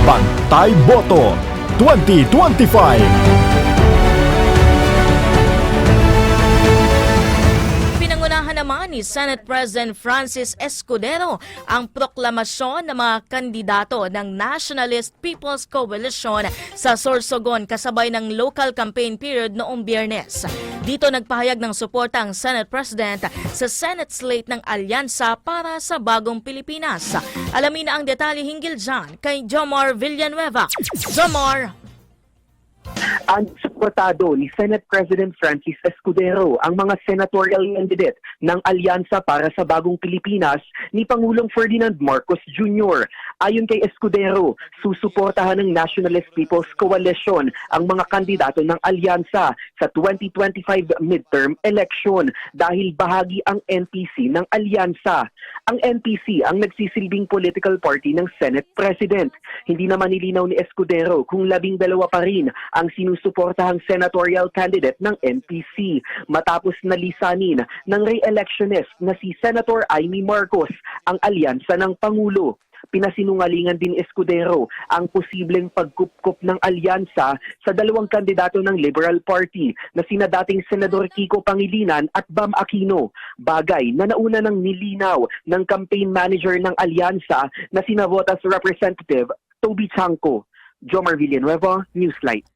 Bantay Boto 2025. Pinangunahan naman ni Senate President Francis Escudero ang proklamasyon ng mga kandidato ng Nationalist People's Coalition sa Sorsogon kasabay ng local campaign period noong Biyernes. Dito nagpahayag ng suporta ang Senate President sa Senate slate ng Alyansa para sa Bagong Pilipinas. Alamin na ang detalye hinggil dyan kay Jomar Villanueva. Jomar! Ang suportado ni Senate President Francis Escudero ang mga senatorial candidate ng Alyansa para sa Bagong Pilipinas ni Pangulong Ferdinand Marcos Jr. Ayon kay Escudero, susuportahan ng Nationalist People's Coalition ang mga kandidato ng Alyansa sa 2025 midterm election dahil bahagi ang NPC ng Alyansa. Ang NPC ang nagsisilbing political party ng Senate President. Hindi naman nilinaw ni Escudero kung 12 pa rin ang sinusuportahang senatorial candidate ng NPC matapos nalisanin ng re-electionist na si Senator Amy Marcos ang alyansa ng Pangulo. Pinasinungalingan din Escudero ang posibleng pagkupkup ng alyansa sa dalawang kandidato ng Liberal Party na sina dating Senador Kiko Pangilinan at Bam Aquino, bagay na nauna ng nilinaw ng campaign manager ng alyansa na sina Votas Representative Toby Chanco. Jomar Villanueva, Newslight.